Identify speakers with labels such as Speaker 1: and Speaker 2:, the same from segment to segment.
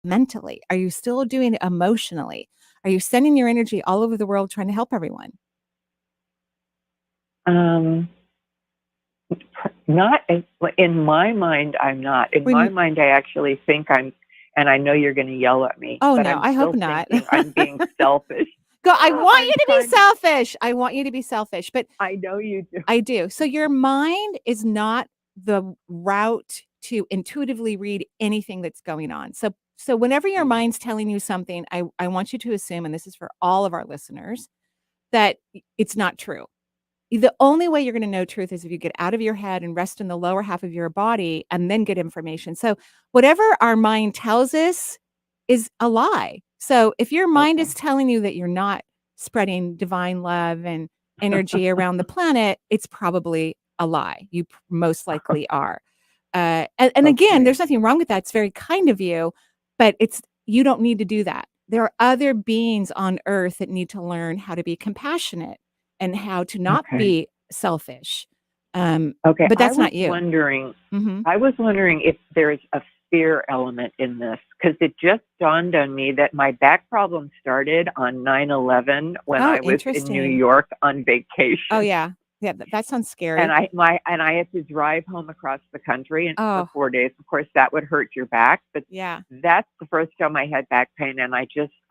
Speaker 1: mentally? Are you still doing it emotionally? Are you sending your energy all over the world trying to help everyone?
Speaker 2: Not in my mind. I'm not. In my mind, I actually think I'm, and I know you're going to yell at me,
Speaker 1: oh,
Speaker 2: but
Speaker 1: no,
Speaker 2: I'm
Speaker 1: I hope
Speaker 2: still
Speaker 1: not.
Speaker 2: thinking I'm being selfish.
Speaker 1: I want you to be selfish. I want you to be selfish, but
Speaker 2: I know you do.
Speaker 1: I do. So your mind is not the route to intuitively read anything that's going on. So whenever your mind's telling you something, I want you to assume, and this is for all of our listeners, that it's not true. The only way you're going to know truth is if you get out of your head and rest in the lower half of your body and then get information. So whatever our mind tells us is a lie. So if your mind is telling you that you're not spreading divine love and energy around the planet, it's probably a lie. You most likely are. And again, there's nothing wrong with that. It's very kind of you, but you don't need to do that. There are other beings on earth that need to learn how to be compassionate and how to not be selfish. But that's not you.
Speaker 2: I was wondering if there's a fear element in this, because it just dawned on me that my back problem started on 9/11 when I was in New York on vacation.
Speaker 1: Oh, yeah. Yeah, that sounds scary.
Speaker 2: And I had to drive home across the country for 4 days. Of course, that would hurt your back, but that's the first time I had back pain, and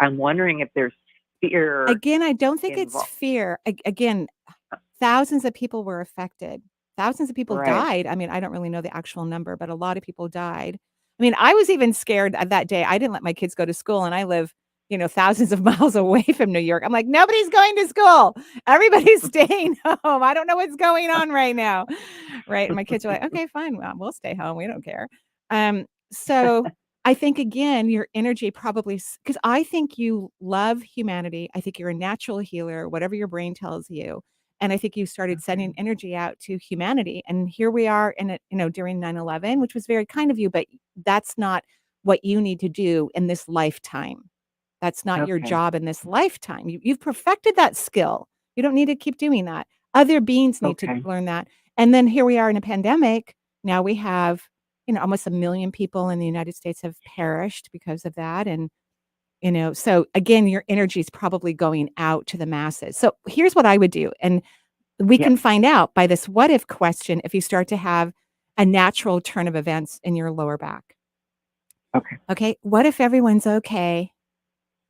Speaker 2: I'm wondering if there's fear.
Speaker 1: Again, I don't think it's fear. Again, thousands of people were affected. Thousands of people died. I mean, I don't really know the actual number, but a lot of people died. I mean, I was even scared that day. I didn't let my kids go to school, and I live, thousands of miles away from New York. I'm like, nobody's going to school. Everybody's staying home. I don't know what's going on right now. Right. And my kids are like, okay, fine. Well, we'll stay home. We don't care. So I think, again, your energy probably, because I think you love humanity. I think you're a natural healer, whatever your brain tells you. And I think you started sending energy out to humanity. And here we are in it, during 9/11, which was very kind of you, but that's not what you need to do in this lifetime. That's not your job in this lifetime. You've perfected that skill. You don't need to keep doing that. Other beings need to learn that. And then here we are in a pandemic. Now we have, almost 1 million people in the United States have perished because of that. And so again, your energy is probably going out to the masses. So here's what I would do. And we can find out by this what if question if you start to have a natural turn of events in your lower back. Okay. What if everyone's okay?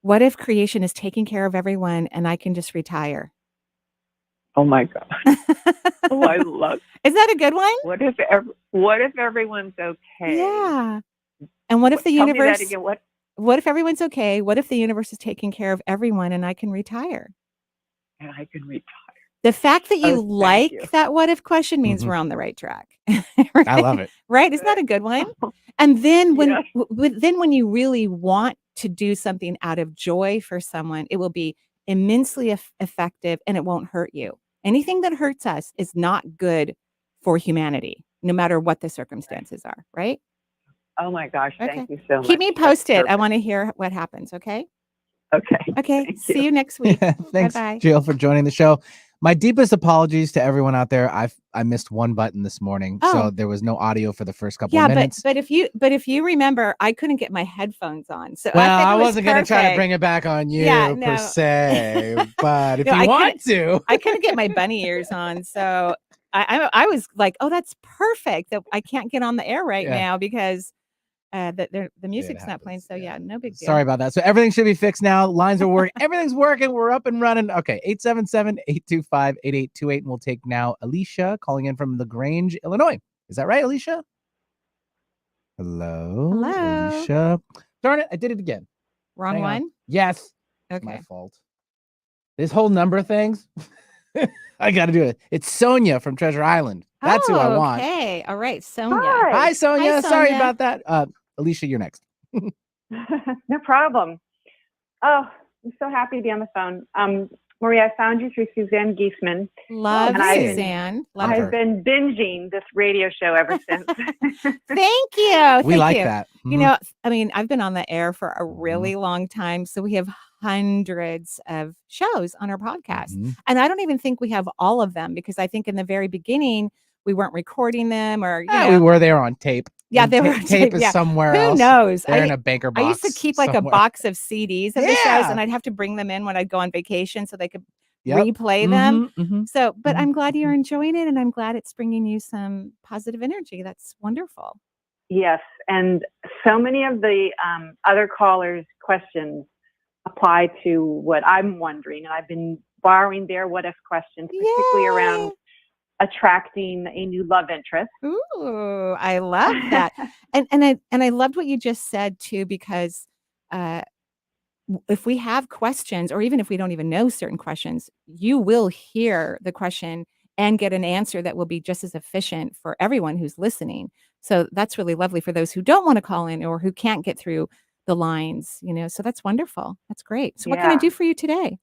Speaker 1: What if creation is taking care of everyone and I can just retire?
Speaker 2: Oh my God. Oh, I love it.
Speaker 1: Is that a good one?
Speaker 2: What if everyone's okay?
Speaker 1: Yeah. And what if the universe, what if everyone's okay? What if the universe is taking care of everyone and I can retire?
Speaker 2: And I can retire.
Speaker 1: The fact that you that what if question means we're on the right track. Right?
Speaker 3: I love it.
Speaker 1: Right? Isn't that a good one? And then when you really want to do something out of joy for someone, it will be immensely effective and it won't hurt you. Anything that hurts us is not good for humanity, no matter what the circumstances are, right?
Speaker 2: Oh my gosh, thank you so much.
Speaker 1: Keep me posted. I want to hear what happens, okay? Okay. See you next week.
Speaker 3: Thanks,
Speaker 1: Bye-bye.
Speaker 3: Jill, for joining the show. My deepest apologies to everyone out there. I missed one button this morning, so there was no audio for the first couple of minutes.
Speaker 1: But if you remember, I couldn't get my headphones on, so
Speaker 3: I wasn't going to try to bring it back on you per se. But if you want to,
Speaker 1: I couldn't get my bunny ears on, so I was like, oh, that's perfect. That I can't get on the air right now because the music's not playing. So no big deal.
Speaker 3: Sorry about that. So everything should be fixed now. Lines are working. Everything's working. We're up and running. Okay. 877-825-8828. And we'll take now Alicia calling in from LaGrange, Illinois. Is that right, Alicia? Hello. Alicia. Darn it. I did it again.
Speaker 1: Wrong one?
Speaker 3: Yes.
Speaker 1: Okay.
Speaker 3: My fault. This whole number things. I got to do it. It's Sonia from Treasure Island. That's who I want.
Speaker 1: Okay. All right. Sonia.
Speaker 3: Hi, Sonia. Sorry about that. Alicia, you're next.
Speaker 4: No problem. Oh, I'm so happy to be on the phone. Maria, I found you through Suzanne Giesman.
Speaker 1: Love Suzanne.
Speaker 4: I've been binging this radio show ever since.
Speaker 1: Thank you.
Speaker 3: We like that.
Speaker 1: Mm-hmm. I've been on the air for a really long time. So we have hundreds of shows on our podcast. Mm-hmm. And I don't even think we have all of them because I think in the very beginning, we weren't recording them, or
Speaker 3: we were there on tape.
Speaker 1: Yeah,
Speaker 3: and
Speaker 1: they were on
Speaker 3: tape is
Speaker 1: yeah.
Speaker 3: somewhere
Speaker 1: Who
Speaker 3: else.
Speaker 1: knows?
Speaker 3: They're in a banker box.
Speaker 1: I used to keep like
Speaker 3: somewhere.
Speaker 1: a box of CDs of the shows, and I'd have to bring them in when I'd go on vacation so they could replay them. So, but I'm glad you're enjoying it, and I'm glad it's bringing you some positive energy. That's wonderful.
Speaker 4: Yes, and so many of the other callers' questions apply to what I'm wondering, and I've been borrowing their what if questions, particularly around attracting a new love interest.
Speaker 1: Ooh, I love that. and I loved what you just said too, because if we have questions, or even if we don't even know certain questions, you will hear the question and get an answer that will be just as efficient for everyone who's listening. So that's really lovely for those who don't want to call in or who can't get through the lines, so that's wonderful. That's great. So what can I do for you today?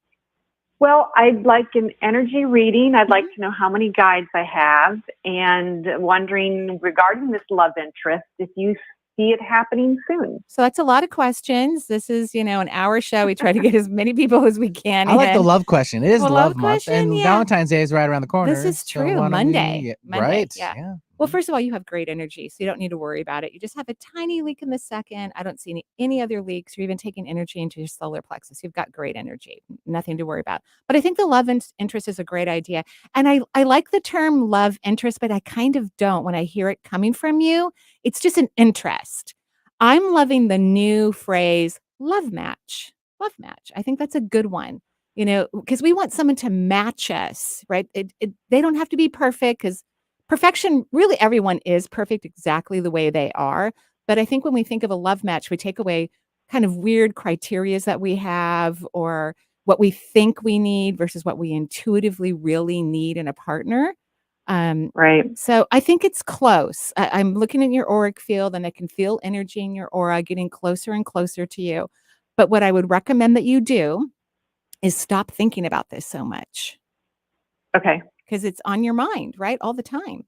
Speaker 4: Well, I'd like an energy reading. I'd like to know how many guides I have, and wondering regarding this love interest, if you see it happening soon.
Speaker 1: So that's a lot of questions. This is, an hour show. We try to get as many people as we can.
Speaker 3: I like the love question. It is love month, and Valentine's Day is right around the corner.
Speaker 1: This is true. So Monday.
Speaker 3: Right.
Speaker 1: Yeah. Well, first of all, you have great energy, so you don't need to worry about it. You just have a tiny leak in the second. I don't see any other leaks or even taking energy into your solar plexus. You've got great energy. Nothing to worry about. But I think the love interest is a great idea. And I like the term love interest, but I kind of don't when I hear it coming from you. It's just an interest. I'm loving the new phrase, love match. Love match. I think that's a good one. Because we want someone to match us, right? They don't have to be perfect, because perfection, really everyone is perfect exactly the way they are. But I think when we think of a love match, we take away kind of weird criterias that we have, or what we think we need versus what we intuitively really need in a partner.
Speaker 4: Right.
Speaker 1: So I think it's close. I'm looking at your auric field, and I can feel energy in your aura getting closer and closer to you. But what I would recommend that you do is stop thinking about this so much.
Speaker 4: Okay.
Speaker 1: Because it's on your mind, right? All the time.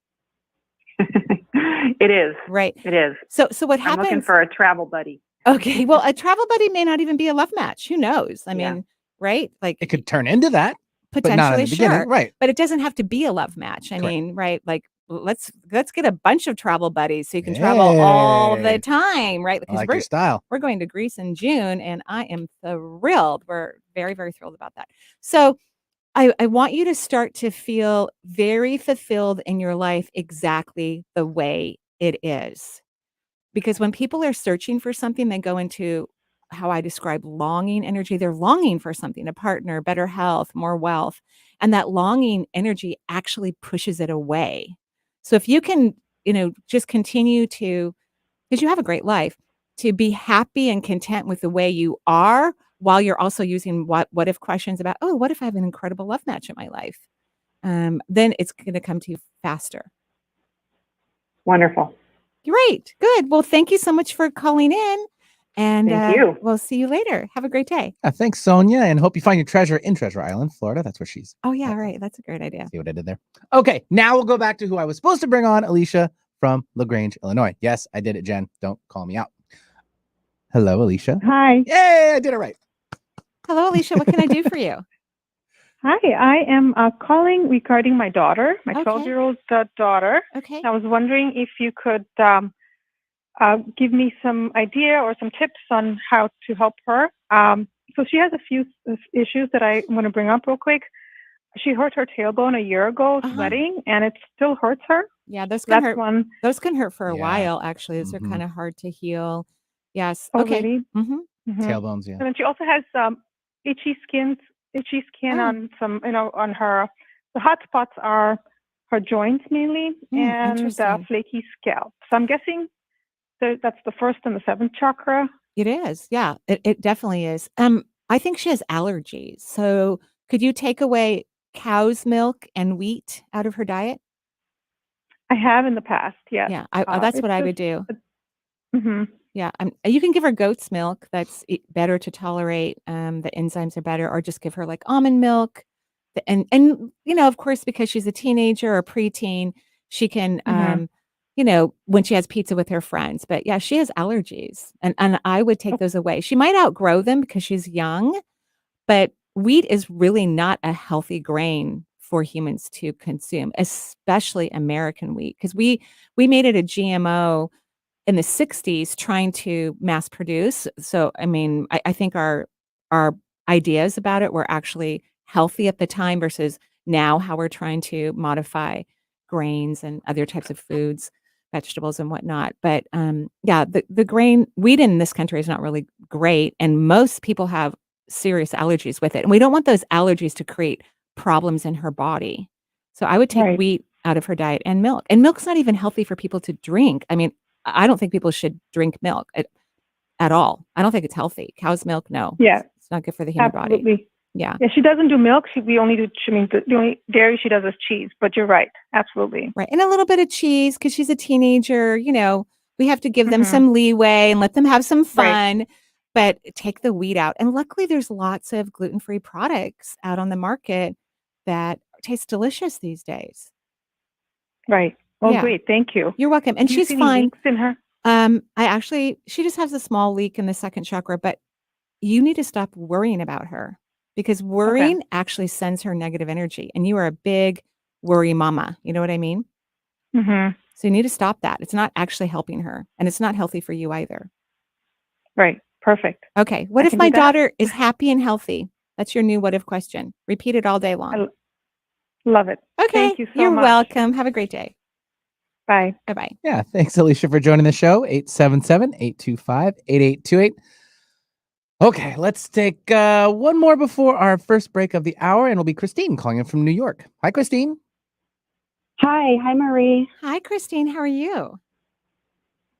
Speaker 4: It is.
Speaker 1: Right.
Speaker 4: It is.
Speaker 1: So what happens?
Speaker 4: I'm looking for a travel buddy.
Speaker 1: Okay. Well, a travel buddy may not even be a love match. Who knows? I mean, right? Like,
Speaker 3: it could turn into that.
Speaker 1: Potentially,
Speaker 3: but not in the beginning, right?
Speaker 1: But it doesn't have to be a love match. I mean, right? Like, let's get a bunch of travel buddies so you can travel all the time, right?
Speaker 3: Because like your style.
Speaker 1: We're going to Greece in June, and I am thrilled. We're very, very thrilled about that. So I want you to start to feel very fulfilled in your life exactly the way it is. Because when people are searching for something, they go into how I describe longing energy. They're longing for something, a partner, better health, more wealth. And that longing energy actually pushes it away. So if you can, just continue to, because you have a great life, to be happy and content with the way you are, while you're also using what if questions about, oh, what if I have an incredible love match in my life? Then it's going to come to you faster.
Speaker 4: Wonderful.
Speaker 1: Great. Good. Well, thank you so much for calling in. And
Speaker 4: thank you.
Speaker 1: We'll see you later. Have a great day.
Speaker 3: Thanks, Sonia. And hope you find your treasure in Treasure Island, Florida. That's where she's.
Speaker 1: Oh, yeah. Right. That's a great idea.
Speaker 3: See what I did there? Okay. Now we'll go back to who I was supposed to bring on, Alicia from LaGrange, Illinois. Yes, I did it, Jen. Don't call me out. Hello, Alicia.
Speaker 5: Hi.
Speaker 3: Yay, I did it right.
Speaker 1: Hello, Alicia. What can I do for you?
Speaker 5: Hi, I am calling regarding my daughter, my 12-year-old daughter.
Speaker 1: Okay.
Speaker 5: I was wondering if you could give me some idea or some tips on how to help her. So she has a few issues that I want to bring up real quick. She hurt her tailbone a year ago sweating, and it still hurts her.
Speaker 1: Yeah, those can hurt.
Speaker 5: One.
Speaker 1: Those can hurt for a while, actually. Those are kind of hard to heal. Yes.
Speaker 5: Oh,
Speaker 1: okay.
Speaker 5: Really?
Speaker 3: Tailbones, yeah.
Speaker 5: And then she also has itchy skin on some, on her. The hot spots are her joints mainly, and flaky scalp. So I'm guessing that's the first and the seventh chakra.
Speaker 1: It is. Yeah, it definitely is. I think she has allergies. So could you take away cow's milk and wheat out of her diet?
Speaker 5: I have in the past, yes.
Speaker 1: Yeah, that's what I would do.
Speaker 5: Mm-hmm.
Speaker 1: Yeah, you can give her goat's milk. That's better to tolerate. The enzymes are better, or just give her like almond milk. And of course, because she's a teenager or preteen, she can, when she has pizza with her friends. But yeah, she has allergies, and I would take those away. She might outgrow them because she's young, but wheat is really not a healthy grain for humans to consume, especially American wheat, because we made it a GMO in the 60s trying to mass produce. So, I mean, I think our ideas about it were actually healthy at the time versus now how we're trying to modify grains and other types of foods, vegetables and whatnot. But yeah, the grain wheat in this country is not really great. And most people have serious allergies with it. And we don't want those allergies to create problems in her body. So I would take wheat out of her diet and milk. And milk's not even healthy for people to drink. I mean, I don't think people should drink milk at all. I don't think it's healthy. Cow's milk, no.
Speaker 5: Yeah.
Speaker 1: It's not good for the human body. Yeah.
Speaker 5: Yeah, she doesn't do milk. We only do, the only dairy she does is cheese, but you're right. Absolutely.
Speaker 1: Right. And a little bit of cheese because she's a teenager. We have to give them some leeway and let them have some fun, but take the wheat out. And luckily there's lots of gluten-free products out on the market that taste delicious these days.
Speaker 5: Right. Oh, great. Thank you.
Speaker 1: You're welcome. And she's fine.
Speaker 5: Leaks in her?
Speaker 1: She just has a small leak in the second chakra, but you need to stop worrying about her because worrying actually sends her negative energy. And you are a big worry mama. You know what I mean?
Speaker 5: Mm-hmm.
Speaker 1: So you need to stop that. It's not actually helping her and it's not healthy for you either.
Speaker 5: Right. Perfect.
Speaker 1: Okay. What if my daughter is happy and healthy? That's your new what if question. Repeat it all day long.
Speaker 5: Love it.
Speaker 1: Okay.
Speaker 5: Thank you so much.
Speaker 1: You're welcome. Have a great day.
Speaker 5: Bye.
Speaker 1: Bye-bye.
Speaker 3: Yeah. Thanks, Alicia, for joining the show. 877-825-8828. Okay. Let's take one more before our first break of the hour, and it'll be Christine calling in from New York. Hi, Christine.
Speaker 6: Hi, Marie.
Speaker 1: Hi, Christine. How are you?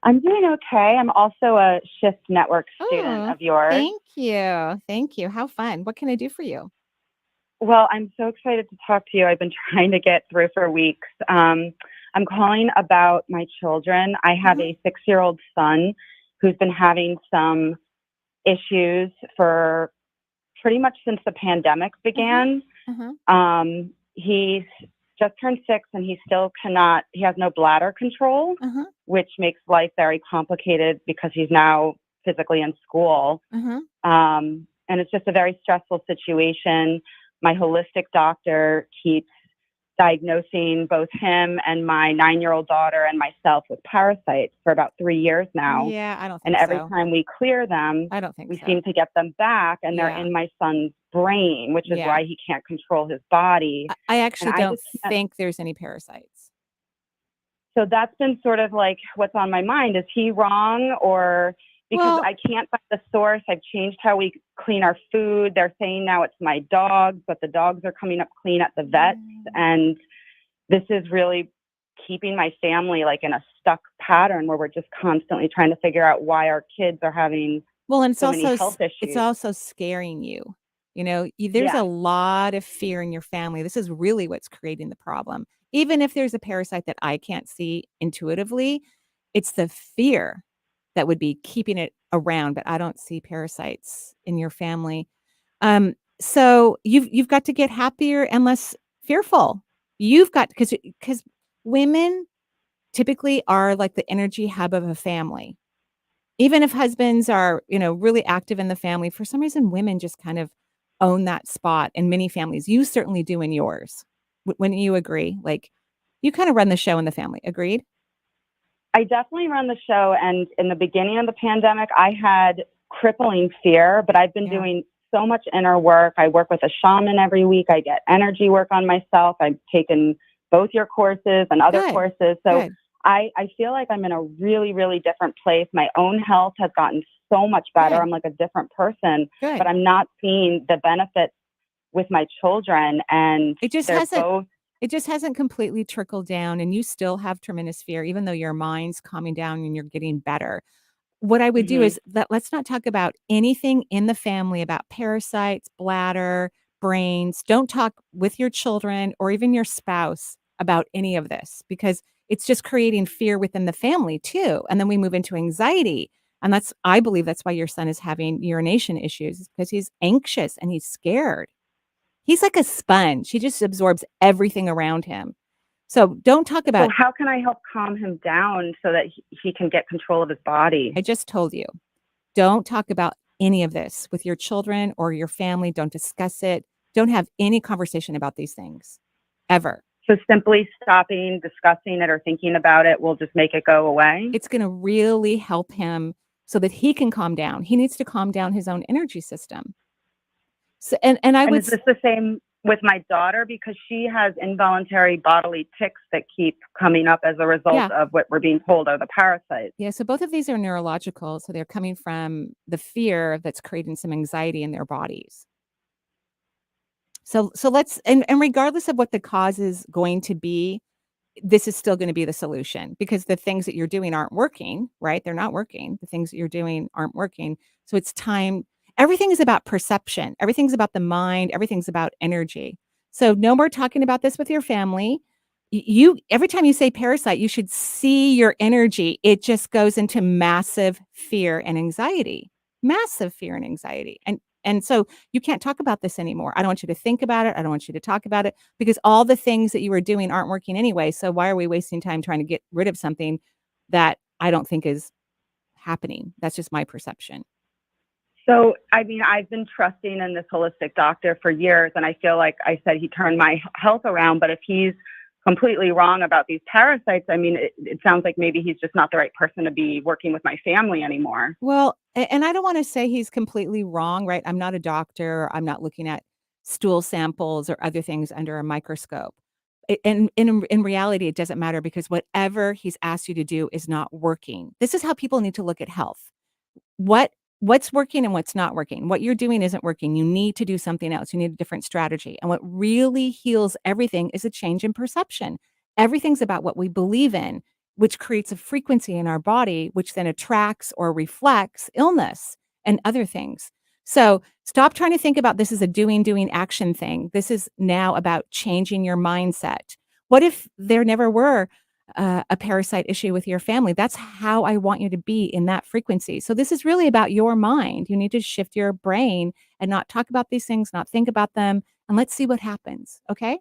Speaker 6: I'm doing okay. I'm also a Shift Network student of yours.
Speaker 1: Thank you. Thank you. How fun. What can I do for you?
Speaker 6: Well, I'm so excited to talk to you. I've been trying to get through for weeks. I'm calling about my children. I have a 6-year-old son who's been having some issues for pretty much since the pandemic began. He's just turned 6 and he has no bladder control, which makes life very complicated because he's now physically in school. And it's just a very stressful situation. My holistic doctor keeps diagnosing both him and my 9-year-old daughter and myself with parasites for about 3 years now.
Speaker 1: Yeah, I don't think
Speaker 6: so. And every time we clear them,
Speaker 1: I don't think
Speaker 6: we seem to get them back, and they're in my son's brain, which is why he can't control his body.
Speaker 1: I actually don't think there's any parasites.
Speaker 6: So that's been sort of like what's on my mind. Is he wrong, or because I can't find the source? I've changed how we clean our food. They're saying now it's my dogs, but the dogs are coming up clean at the vets. And this is really keeping my family like in a stuck pattern where we're just constantly trying to figure out why our kids are having
Speaker 1: and
Speaker 6: so many health issues.
Speaker 1: It's also scaring you. There's a lot of fear in your family. This is really what's creating the problem. Even if there's a parasite that I can't see intuitively, it's the fear that would be keeping it around, but I don't see parasites in your family. So you've got to get happier and less fearful. You've got, because women typically are like the energy hub of a family. Even if husbands are, really active in the family, for some reason, women just kind of own that spot in many families. You certainly do in yours. Wouldn't you agree? Like, you kind of run the show in the family. Agreed?
Speaker 6: I definitely run the show. And in the beginning of the pandemic, I had crippling fear, but I've been doing so much inner work. I work with a shaman every week. I get energy work on myself. I've taken both your courses and other courses. So I feel like I'm in a really, really different place. My own health has gotten so much better. I'm like a different person, but I'm not seeing the benefits with my children. And
Speaker 1: it just hasn't completely trickled down, and you still have tremendous fear, even though your mind's calming down and you're getting better. What I would do is let's not talk about anything in the family about parasites, bladder, brains. Don't talk with your children or even your spouse about any of this, because it's just creating fear within the family too. And then we move into anxiety. And I believe that's why your son is having urination issues, because he's anxious and he's scared. He's like a sponge. He just absorbs everything around him. So don't talk about...
Speaker 6: So how can I help calm him down so that he can get control of his body?
Speaker 1: I just told you. Don't talk about any of this with your children or your family. Don't discuss it. Don't have any conversation about these things. ever.
Speaker 6: So simply stopping discussing it or thinking about it will just make it go away?
Speaker 1: It's going to really help him so that he can calm down. He needs to calm down his own energy system. So, and
Speaker 6: is this the same with my daughter? Because she has involuntary bodily tics that keep coming up as a result of what we're being told are the parasites.
Speaker 1: Yeah, so both of these are neurological. So they're coming from the fear that's creating some anxiety in their bodies. So let's, and regardless of what the cause is going to be, this is still going to be the solution, because the things that you're doing aren't working, right? They're not working. The things that you're doing aren't working. So it's time. Everything is about perception. Everything's about the mind. Everything's about energy. So no more talking about this with your family. Every time you say parasite, you should see your energy. It just goes into massive fear and anxiety, massive fear and anxiety. And so you can't talk about this anymore. I don't want you to think about it. I don't want you to talk about it, because all the things that you were doing aren't working anyway. So why are we wasting time trying to get rid of something that I don't think is happening? That's just my perception.
Speaker 6: So, I mean, I've been trusting in this holistic doctor for years, and I feel like I said he turned my health around. But if he's completely wrong about these parasites, I mean, it sounds like maybe he's just not the right person to be working with my family anymore.
Speaker 1: Well, and I don't want to say he's completely wrong, right? I'm not a doctor. I'm not looking at stool samples or other things under a microscope. In reality, it doesn't matter, because whatever he's asked you to do is not working. This is how people need to look at health. What's working and what's not working. What you're doing isn't working. You need to do something else. You need a different strategy. And what really heals everything is a change in perception. Everything's about what we believe in, which creates a frequency in our body, which then attracts or reflects illness and other things. So stop trying to think about this as a doing action thing. This is now about changing your mindset. What if there never were a parasite issue with your family? That's how I want you to be, in that frequency. So this is really about your mind. You need to shift your brain and not talk about these things, not think about them, and let's see what happens. Okay?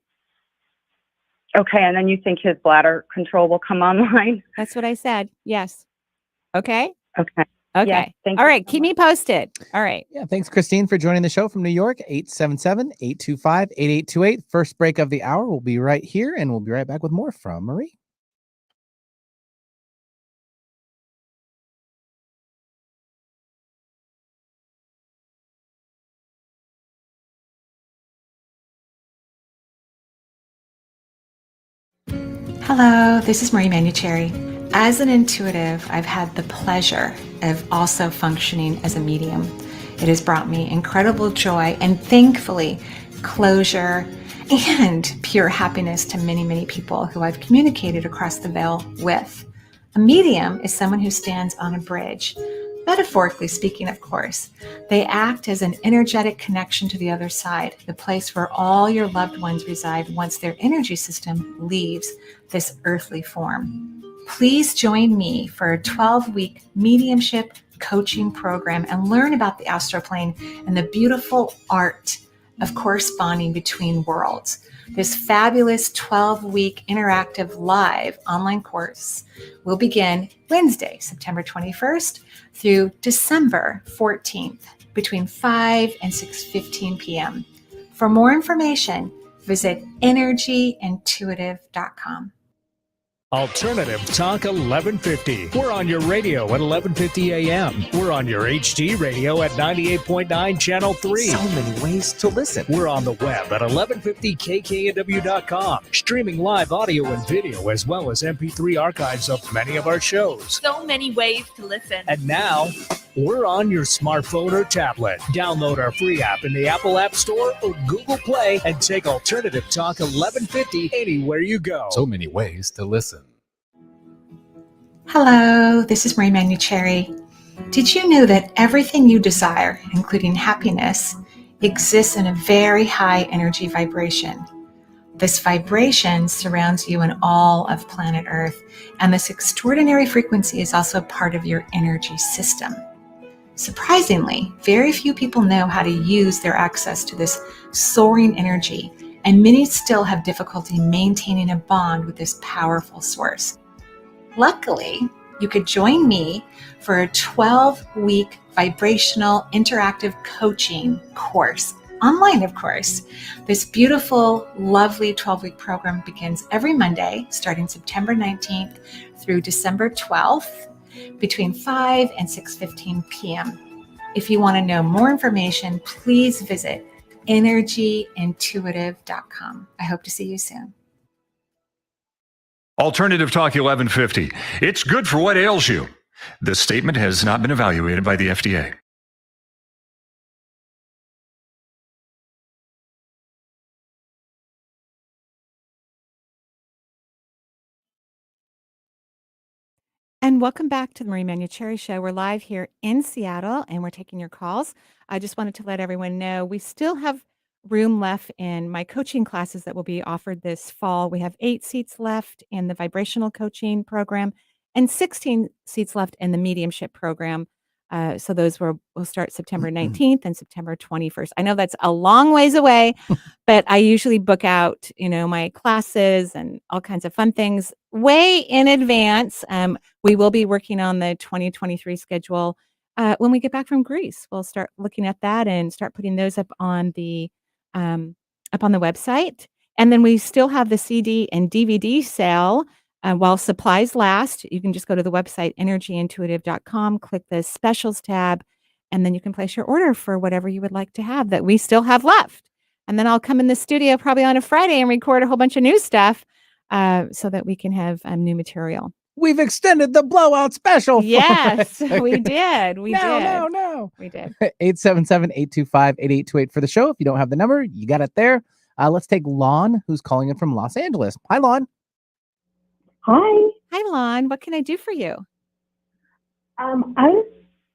Speaker 6: Okay, and then you think his bladder control will come online?
Speaker 1: That's what I said. Yes. Okay?
Speaker 6: Okay.
Speaker 1: Okay.
Speaker 6: Yes, thank you
Speaker 1: All right.
Speaker 6: so
Speaker 1: Keep
Speaker 6: much.
Speaker 1: me posted. All right.
Speaker 3: Yeah. Thanks, Christine, for joining the show from New York. 877-825-8828. First break of the hour. We'll be right here, and we'll be right back with more from Marie.
Speaker 1: Hello, this is Marie Manuchehri. As an intuitive, I've had the pleasure of also functioning as a medium. It has brought me incredible joy and, thankfully, closure and pure happiness to many, many people who I've communicated across the veil with. A medium is someone who stands on a bridge. Metaphorically speaking, of course, they act as an energetic connection to the other side, the place where all your loved ones reside once their energy system leaves this earthly form. Please join me for a 12-week mediumship coaching program and learn about the astroplane and the beautiful art of corresponding between worlds. This fabulous 12-week interactive live online course will begin Wednesday, September 21st through December 14th between 5 and 6:15 p.m. For more information, visit energyintuitive.com.
Speaker 7: Alternative Talk 1150. We're on your radio at 1150 a.m. We're on your HD radio at 98.9 Channel 3.
Speaker 3: So many ways to listen.
Speaker 7: We're on the web at 1150kknw.com. Streaming live audio and video, as well as MP3 archives of many of our shows.
Speaker 8: So many ways to listen.
Speaker 7: And now, we're on your smartphone or tablet. Download our free app in the Apple App Store or Google Play and take Alternative Talk 1150 anywhere you go.
Speaker 3: So many ways to listen.
Speaker 1: Hello, this is Marie Manuchehri. Did you know that everything you desire, including happiness, exists in a very high energy vibration? This vibration surrounds you and all of planet Earth, and this extraordinary frequency is also part of your energy system. Surprisingly, very few people know how to use their access to this soaring energy, and many still have difficulty maintaining a bond with this powerful source. Luckily, you could join me for a 12-week vibrational interactive coaching course online, of course. This beautiful, lovely 12-week program begins every Monday, starting September 19th through December 12th, between 5 and 6:15 p.m. If you want to know more information, please visit energyintuitive.com. I hope to see you soon.
Speaker 8: Alternative Talk 1150. It's good for what ails you. This statement has not been evaluated by the FDA.
Speaker 1: And welcome back to the Marie Manuchehri Show. We're live here in Seattle, and we're taking your calls. I just wanted to let everyone know we still have room left in my coaching classes that will be offered this fall. We have 8 seats left in the vibrational coaching program and 16 seats left in the mediumship program. So those will start September 19th and September 21st. I know that's a long ways away, but I usually book out, my classes and all kinds of fun things way in advance. We will be working on the 2023 schedule when we get back from Greece. We'll start looking at that and start putting those up on the website. And then we still have the CD and DVD sale while supplies last. You can just go to the website energyintuitive.com, click the specials tab, and then you can place your order for whatever you would like to have that we still have left. And then I'll come in the studio probably on a Friday and record a whole bunch of new stuff so that we can have new material.
Speaker 3: We've extended the blowout special.
Speaker 1: Yes, we did. We did.
Speaker 3: No.
Speaker 1: We did.
Speaker 3: 877-825-8828 for the show. If you don't have the number, you got it there. Let's take Lon, who's calling in from Los Angeles. Hi, Lon.
Speaker 9: Hi.
Speaker 1: Hi, Lon. What can I do for you?
Speaker 9: I was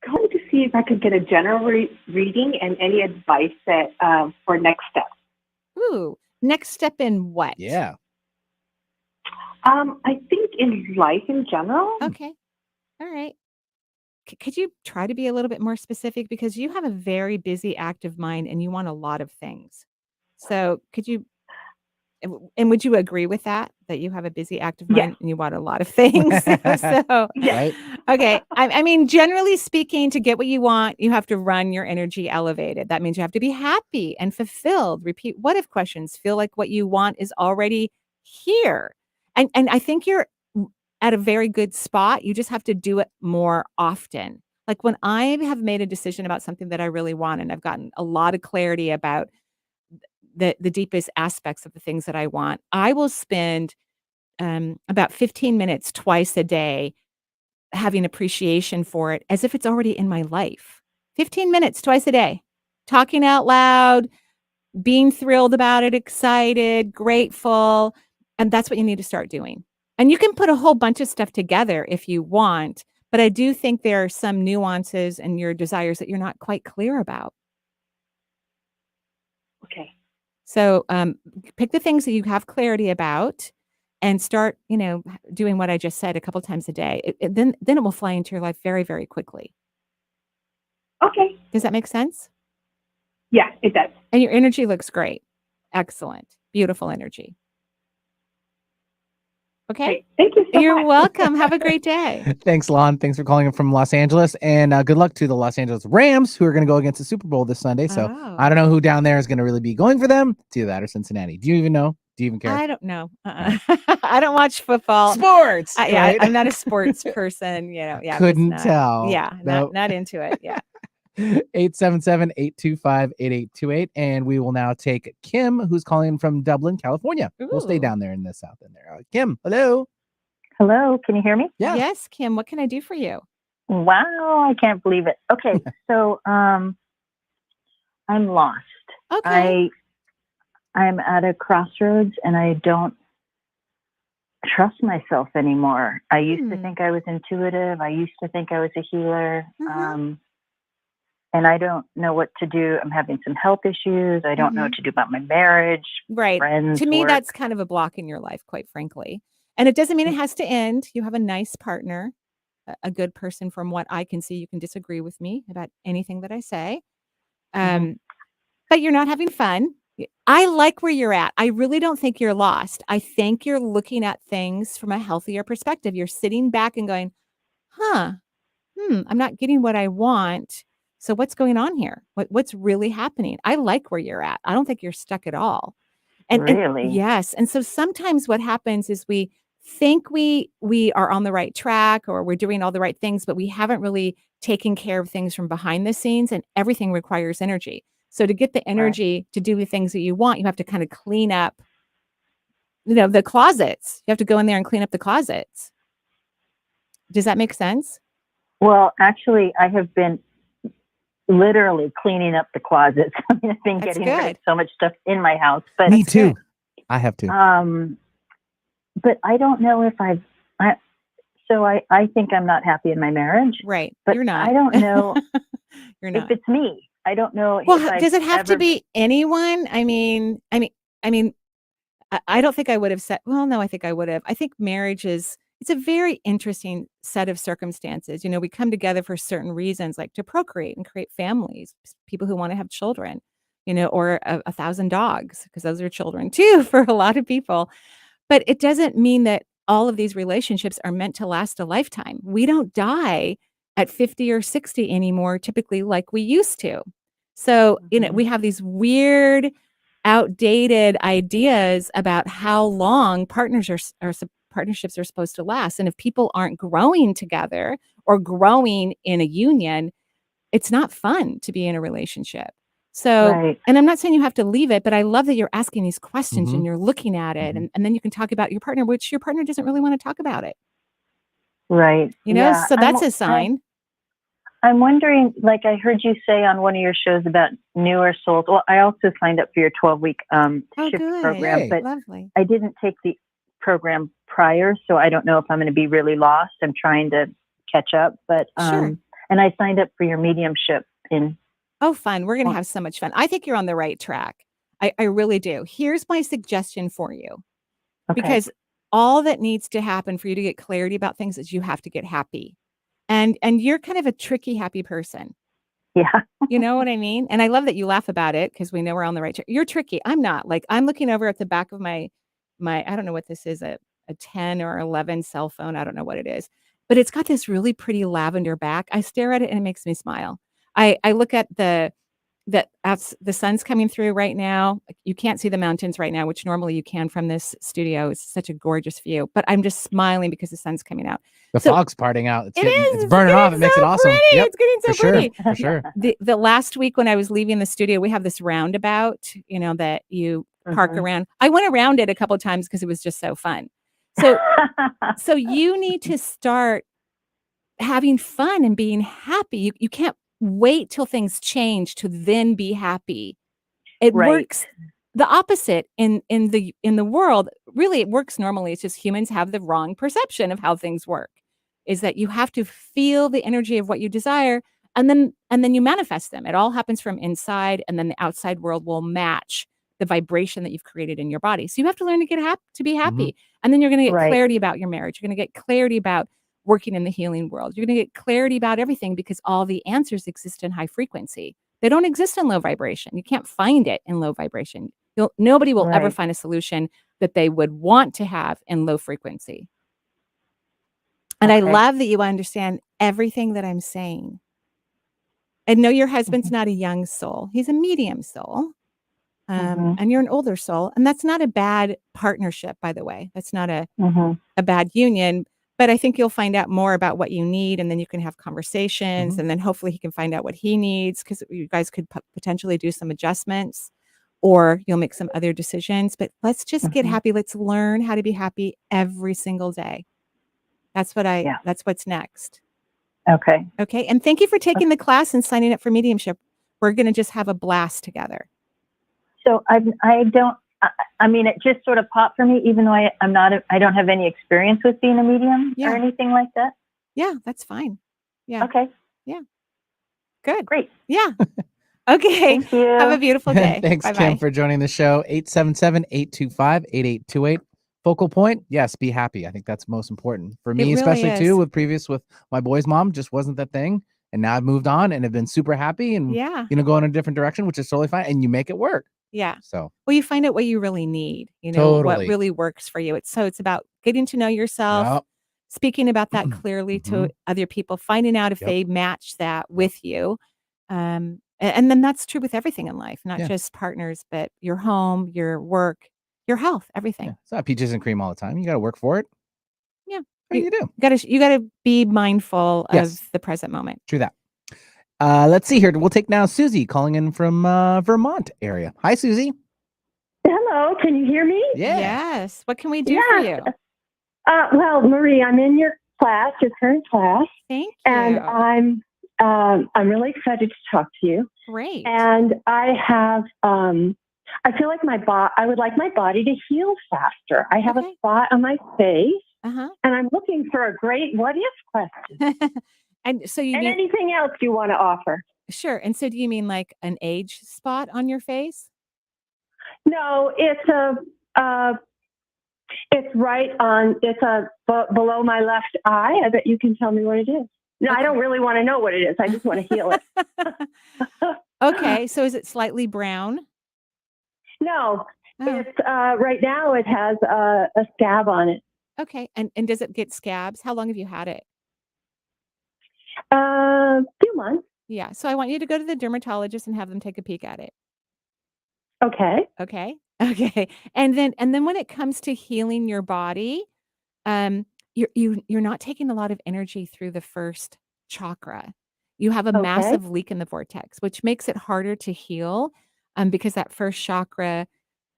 Speaker 9: going to see if I could get a general reading and any advice that for next steps.
Speaker 1: Ooh, next step in what?
Speaker 3: Yeah.
Speaker 9: I think in life in general.
Speaker 1: Okay. All right. Could you try to be a little bit more specific? Because you have a very busy, active mind and you want a lot of things. So could you, and would you agree with that you have a busy, active mind and you want a lot of things? So,
Speaker 3: Right?
Speaker 1: Okay. I mean, generally speaking, to get what you want, you have to run your energy elevated. That means you have to be happy and fulfilled. Repeat what if questions. Feel like what you want is already here. And I think you're at a very good spot. You just have to do it more often. Like when I have made a decision about something that I really want, and I've gotten a lot of clarity about the deepest aspects of the things that I want, I will spend about 15 minutes twice a day having appreciation for it as if it's already in my life. 15 minutes twice a day, talking out loud, being thrilled about it, excited, grateful. And that's what you need to start doing. And you can put a whole bunch of stuff together if you want, but I do think there are some nuances in your desires that you're not quite clear about.
Speaker 9: Okay.
Speaker 1: So pick the things that you have clarity about and start, doing what I just said a couple times a day. Then it will fly into your life very, very quickly.
Speaker 9: Okay.
Speaker 1: Does that make sense?
Speaker 9: Yeah, it does.
Speaker 1: And your energy looks great. Excellent. Beautiful energy. Okay.
Speaker 9: Great. Thank you so much.
Speaker 1: You're welcome. Have a great day.
Speaker 3: Thanks, Lon. Thanks for calling in from Los Angeles. And good luck to the Los Angeles Rams, who are going to go against the Super Bowl this Sunday. So I don't know who down there is going to really be going for them. It's either that or Cincinnati. Do you even know? Do you even care?
Speaker 1: I don't know. I don't watch football.
Speaker 3: Sports. Right?
Speaker 1: I'm not a sports person. Yeah.
Speaker 3: Couldn't tell.
Speaker 1: Yeah.
Speaker 3: Nope.
Speaker 1: Not into it. Yeah.
Speaker 3: 877-825-8828. And we will now take Kim, who's calling in from Dublin, California.
Speaker 1: Ooh.
Speaker 3: We'll stay down there in the south end there. Kim, hello.
Speaker 10: Hello, can you hear me?
Speaker 3: Yeah.
Speaker 1: Yes, Kim. What can I do for you?
Speaker 10: Wow, I can't believe it. Okay, so I'm lost.
Speaker 1: Okay.
Speaker 10: I'm at a crossroads and I don't trust myself anymore. I used to think I was intuitive. I used to think I was a healer. And I don't know what to do. I'm having some health issues. I don't know what to do about my marriage.
Speaker 1: Right.
Speaker 10: Friends,
Speaker 1: to me,
Speaker 10: work.
Speaker 1: that's kind of a block in your life, quite frankly. And it doesn't mean it has to end. You have a nice partner, a good person. From what I can see, you can disagree with me about anything that I say. But you're not having fun. I like where you're at. I really don't think you're lost. I think you're looking at things from a healthier perspective. You're sitting back and going, I'm not getting what I want. So what's going on here? What's really happening? I like where you're at. I don't think you're stuck at all.
Speaker 10: Really?
Speaker 1: Yes. And so sometimes what happens is we think we are on the right track or we're doing all the right things, but we haven't really taken care of things from behind the scenes, and everything requires energy. So to get the energy to do the things that you want, you have to kind of clean up, the closets. You have to go in there and clean up the closets. Does that make sense?
Speaker 10: Well, actually, I have been literally cleaning up the closets. I mean, I've been getting rid of so much stuff in my house. But
Speaker 3: me too. I have to.
Speaker 10: But I don't know if I think I'm not happy in my marriage.
Speaker 1: Right.
Speaker 10: But
Speaker 1: you're not.
Speaker 10: I don't know
Speaker 1: you're not.
Speaker 10: if it's me. I don't know.
Speaker 1: Well, does it have to be anyone? I mean, I don't think I would have said, well, no, I think I would have. I think marriage it's a very interesting set of circumstances. We come together for certain reasons, like to procreate and create families, people who want to have children, or 1,000 dogs, because those are children too for a lot of people. But it doesn't mean that all of these relationships are meant to last a lifetime. We don't die at 50 or 60 anymore, typically like we used to. So, we have these weird, outdated ideas about how long partnerships are supposed to last. And if people aren't growing together or growing in a union, it's not fun to be in a relationship. So, and I'm not saying you have to leave it, but I love that you're asking these questions and you're looking at it, and then you can talk about your partner, which your partner doesn't really want to talk about it.
Speaker 10: Right.
Speaker 1: So that's a sign.
Speaker 10: I'm wondering, like I heard you say on one of your shows about newer souls. Well, I also signed up for your 12-week shift program, but
Speaker 1: lovely.
Speaker 10: I didn't take the program prior, so I don't know if I'm going to be really lost. I'm trying to catch up, but
Speaker 1: sure.
Speaker 10: And I signed up for your mediumship in.
Speaker 1: Oh, fun. We're going to have so much fun. I think you're on the right track. I really do. Here's my suggestion for you.
Speaker 10: Okay.
Speaker 1: Because all that needs to happen for you to get clarity about things is you have to get happy. And you're kind of a tricky, happy person.
Speaker 10: Yeah.
Speaker 1: You know what I mean? And I love that you laugh about it because we know we're on the right track. You're tricky. I'm not. Like, I'm looking over at the back of my I don't know what this is, a 10 or 11 cell phone. I don't know what it is. But it's got this really pretty lavender back. I stare at it and it makes me smile. I look at the sun's coming through right now. You can't see the mountains right now, which normally you can from this studio. It's such a gorgeous view, but I'm just smiling because the sun's coming out.
Speaker 3: The fog's parting out. It's
Speaker 1: It's
Speaker 3: burning off. It makes it awesome.
Speaker 1: Yep, it's getting so pretty.
Speaker 3: For sure.
Speaker 1: The last week when I was leaving the studio, we have this roundabout, that you park around. I went around it a couple of times because it was just so fun. So you need to start having fun and being happy. You can't wait till things change to then be happy. It works the opposite in the world. Really, it works normally. It's just humans have the wrong perception of how things work. Is that you have to feel the energy of what you desire, and then you manifest them. It all happens from inside, and then the outside world will match the vibration that you've created in your body. So you have to learn to get happy, to be happy, and then you're going to get clarity about your marriage. You're going to get clarity about working in the healing world. You're going to get clarity about everything because all the answers exist in high frequency. They don't exist in low vibration. You can't find it in low vibration. Nobody will ever find a solution that they would want to have in low frequency. And I love that you understand everything that I'm saying. And know your husband's not a young soul. He's a medium soul. And you're an older soul. And that's not a bad partnership, by the way. That's not a bad union. But I think you'll find out more about what you need, and then you can have conversations, and then hopefully he can find out what he needs, because you guys could potentially do some adjustments, or you'll make some other decisions. But let's just get happy. Let's learn how to be happy every single day. That's what's next.
Speaker 10: Okay.
Speaker 1: Okay. And thank you for taking the class and signing up for mediumship. We're going to just have a blast together.
Speaker 10: So I mean, it just sort of popped for me, even though I don't have any experience with being a medium or anything like that.
Speaker 1: Yeah, that's fine. Yeah.
Speaker 10: Okay.
Speaker 1: Yeah. Good.
Speaker 10: Great.
Speaker 1: Yeah. Okay.
Speaker 10: Thank you.
Speaker 1: Have a beautiful day.
Speaker 3: Thanks,
Speaker 1: Bye-bye.
Speaker 3: Kim, for joining the show. 877-825-8828. Focal point, yes, be happy. I think that's most important for me, especially too, with my boy's mom, just wasn't that thing. And now I've moved on and have been super happy and, go in a different direction, which is totally fine. And you make it work.
Speaker 1: Yeah.
Speaker 3: So,
Speaker 1: well, you find out what you really need, what really works for you. It's about getting to know yourself, speaking about that clearly to other people, finding out if they match that with you. And then that's true with everything in life, not just partners, but your home, your work, your health, everything.
Speaker 3: Yeah. It's not peaches and cream all the time. You got to work for it.
Speaker 1: Yeah.
Speaker 3: You do.
Speaker 1: You gotta be mindful of the present moment.
Speaker 3: True that. Let's see here. We'll take now Susie calling in from Vermont area. Hi, Susie.
Speaker 11: Hello. Can you hear me?
Speaker 3: Yeah.
Speaker 1: Yes. What can we do for you?
Speaker 11: Well, Marie, I'm in your class, your current class.
Speaker 1: Thank you.
Speaker 11: And I'm really excited to talk to you.
Speaker 1: Great.
Speaker 11: And I have I feel like I would like my body to heal faster. I have a spot on my face, and I'm looking for a great what if question.
Speaker 1: And so you mean
Speaker 11: anything else you want to offer?
Speaker 1: Sure. And so do you mean like an age spot on your face?
Speaker 11: No, it's below my left eye. I bet you can tell me what it is. No, I don't really want to know what it is. I just want to heal it.
Speaker 1: Okay. So is it slightly brown?
Speaker 11: No, it's right now it has a scab on it.
Speaker 1: Okay. And does it get scabs? How long have you had it?
Speaker 11: A few months.
Speaker 1: Yeah. So I want you to go to the dermatologist and have them take a peek at it.
Speaker 11: Okay.
Speaker 1: Okay. Okay. And then when it comes to healing your body, you're not taking a lot of energy through the first chakra. You have a massive leak in the vortex, which makes it harder to heal, because that first chakra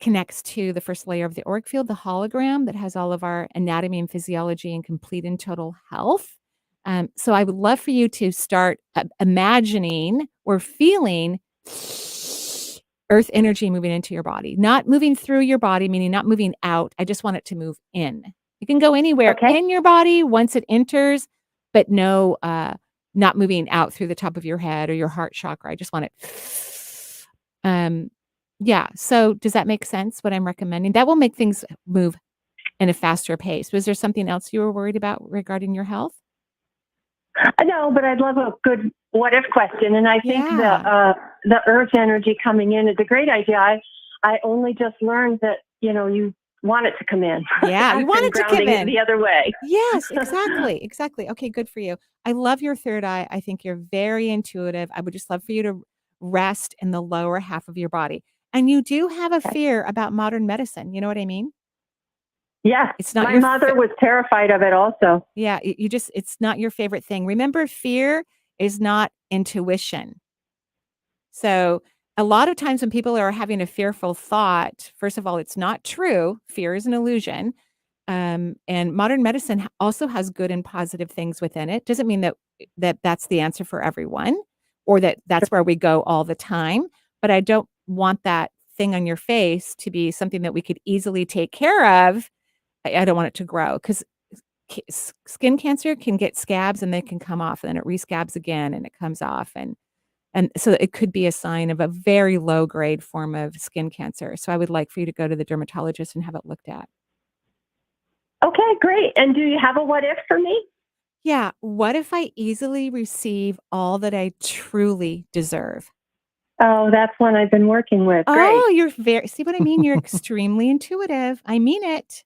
Speaker 1: connects to the first layer of the auric field, the hologram that has all of our anatomy and physiology and complete and total health. So I would love for you to start imagining or feeling earth energy moving into your body, not moving through your body, meaning not moving out. I just want it to move in. It can go anywhere in your body once it enters, but no, not moving out through the top of your head or your heart chakra. I just want it. Yeah. So does that make sense? What I'm recommending? That will make things move in a faster pace. Was there something else you were worried about regarding your health?
Speaker 11: No, but I'd love a good what if question. And I think the earth energy coming in is a great idea. I only just learned that, you want it to come in.
Speaker 1: Yeah, you want it to come in
Speaker 11: the other way.
Speaker 1: Yes, exactly. Exactly. Okay, good for you. I love your third eye. I think you're very intuitive. I would just love for you to rest in the lower half of your body. And you do have a fear about modern medicine. You know what I mean?
Speaker 11: Yeah.
Speaker 1: It's not
Speaker 11: my mother was terrified of it also.
Speaker 1: Yeah, it's not your favorite thing. Remember, fear is not intuition. So a lot of times when people are having a fearful thought, first of all, it's not true. Fear is an illusion. And modern medicine also has good and positive things within it. Doesn't mean that that's the answer for everyone or that's where we go all the time. But I don't want that thing on your face to be something that we could easily take care of. I don't want it to grow because skin cancer can get scabs and they can come off and then it rescabs again and it comes off. And so it could be a sign of a very low grade form of skin cancer. So I would like for you to go to the dermatologist and have it looked at.
Speaker 11: Okay, great. And do you have a what if for me?
Speaker 1: Yeah. What if I easily receive all that I truly deserve?
Speaker 11: Oh, that's one I've been working with. Great.
Speaker 1: Oh, you're see what I mean? You're extremely intuitive. I mean it.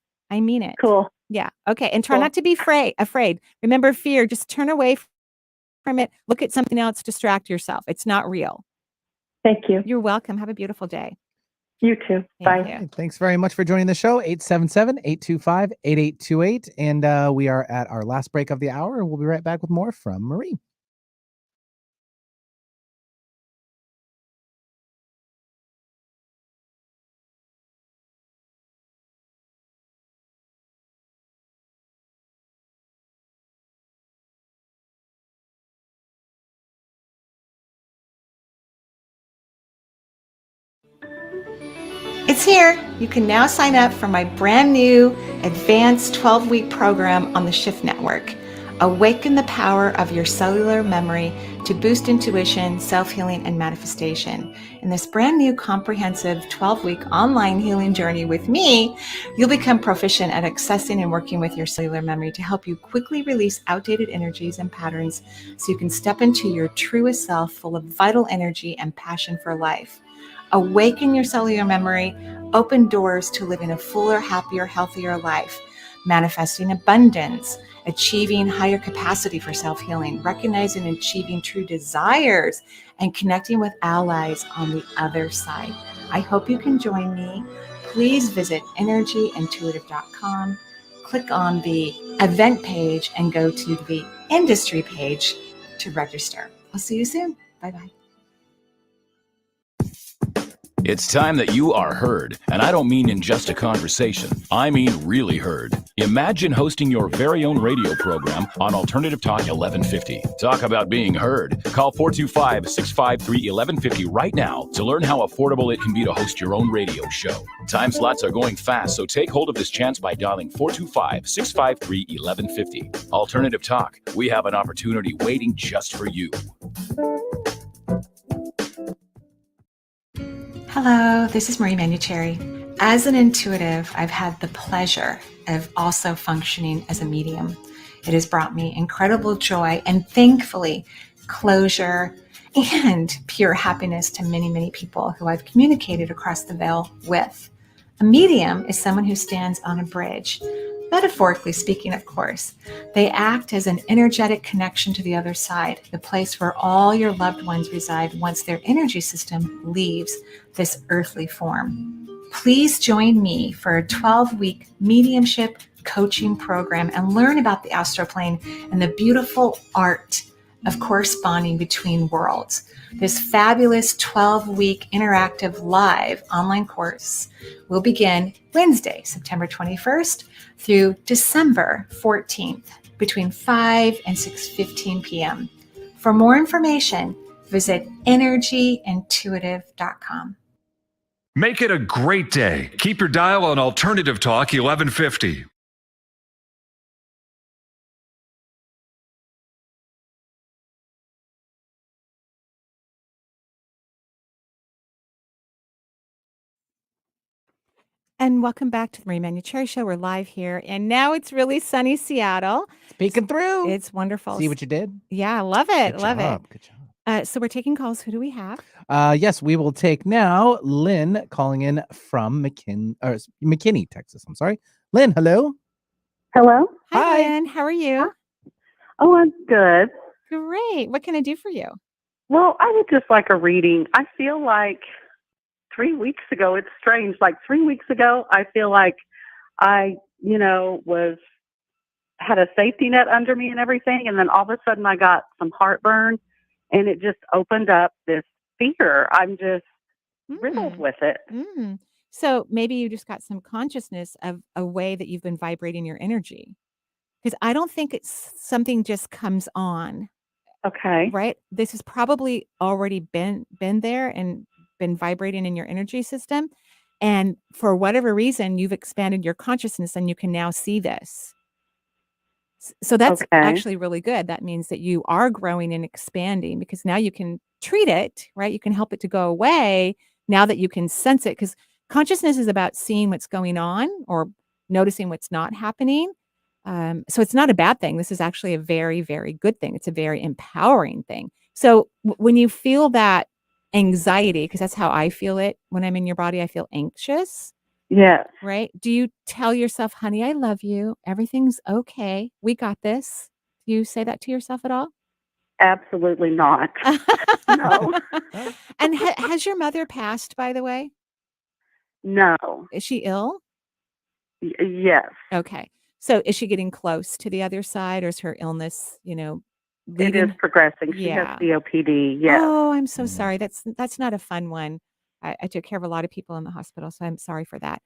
Speaker 11: Cool.
Speaker 1: Yeah. Okay. And try not to be afraid. Remember fear. Just turn away from it. Look at something else. Distract yourself. It's not real.
Speaker 11: Thank you.
Speaker 1: You're welcome. Have a beautiful day.
Speaker 11: You too. Bye.
Speaker 1: You.
Speaker 3: Thanks very much for joining the show. 877-825-8828. And we are at our last break of the hour. We'll be right back with more from Marie.
Speaker 1: It's here. You can now sign up for my brand new advanced 12-week program on the Shift Network. Awaken the power of your cellular memory to boost intuition, self-healing, and manifestation. In this brand new comprehensive 12-week online healing journey with me, you'll become proficient at accessing and working with your cellular memory to help you quickly release outdated energies and patterns so you can step into your truest self full of vital energy and passion for life. Awaken your cellular memory, open doors to living a fuller, happier, healthier life, manifesting abundance, achieving higher capacity for self-healing, recognizing and achieving true desires, and connecting with allies on the other side. I hope you can join me. Please visit energyintuitive.com, click on the event page, and go to the industry page to register. I'll see you soon. Bye-bye.
Speaker 12: It's time that you are heard, and I don't mean in just a conversation. I mean really heard. Imagine hosting your very own radio program on Alternative Talk 1150. Talk about being heard. Call 425-653-1150 right now to learn how affordable it can be to host your own radio show. Time slots are going fast, so take hold of this chance by dialing 425-653-1150. Alternative Talk. We have an opportunity waiting just for you.
Speaker 1: Hello, this is Marie Manuchehri. As an intuitive, I've had the pleasure of also functioning as a medium. It has brought me incredible joy and thankfully closure and pure happiness to many, many people who I've communicated across the veil with. A medium is someone who stands on a bridge. Metaphorically speaking, of course, they act as an energetic connection to the other side, the place where all your loved ones reside once their energy system leaves this earthly form. Please join me for a 12-week mediumship coaching program and learn about the astral plane and the beautiful art of corresponding between worlds. This fabulous 12-week interactive live online course will begin Wednesday, September 21st through December 14th between 5 and 6:15 p.m. For more information, visit energyintuitive.com.
Speaker 8: Make it a great day. Keep your dial on Alternative Talk 1150.
Speaker 1: And welcome back to the Marie Manuchehri Show. We're live here, and now it's really sunny Seattle.
Speaker 3: Speaking through.
Speaker 1: It's wonderful.
Speaker 3: See what you did?
Speaker 1: Yeah, I love it.
Speaker 3: Good
Speaker 1: love
Speaker 3: job.
Speaker 1: it.
Speaker 3: Good job.
Speaker 1: So we're taking calls. Who do we have?
Speaker 3: Yes, we will take now Lynn calling in from McKinney, Texas. I'm sorry. Lynn, hello.
Speaker 13: Hello.
Speaker 1: Hi, Lynn. How are you?
Speaker 13: Oh, I'm good.
Speaker 1: Great. What can I do for you?
Speaker 13: Well, I would just like a reading. I feel like 3 weeks ago, it's strange. Like 3 weeks ago, I feel like I, had a safety net under me and everything. And then all of a sudden I got some heartburn and it just opened up this fear. I'm just riddled with it.
Speaker 1: So maybe you just got some consciousness of a way that you've been vibrating your energy. Because I don't think it's something just comes on.
Speaker 13: Okay.
Speaker 1: Right? This has probably already been there and been vibrating in your energy system. And for whatever reason, you've expanded your consciousness and you can now see this. So that's actually really good. That means that you are growing and expanding because now you can treat it, right? You can help it to go away now that you can sense it. Because consciousness is about seeing what's going on or noticing what's not happening. So it's not a bad thing. This is actually a very, very good thing. It's a very empowering thing. So when you feel that anxiety, because that's how I feel it when I'm in your body, I feel anxious.
Speaker 13: Yeah.
Speaker 1: Right? Do you tell yourself, honey, I love you. Everything's okay. We got this. Do you say that to yourself at all?
Speaker 13: Absolutely not. No.
Speaker 1: And has your mother passed, by the way?
Speaker 13: No.
Speaker 1: Is she ill?
Speaker 13: Yes.
Speaker 1: Okay. So is she getting close to the other side or is her illness, leading?
Speaker 13: It is progressing. She has COPD. Yes.
Speaker 1: Oh, I'm so sorry. That's not a fun one. I took care of a lot of people in the hospital, so I'm sorry for that.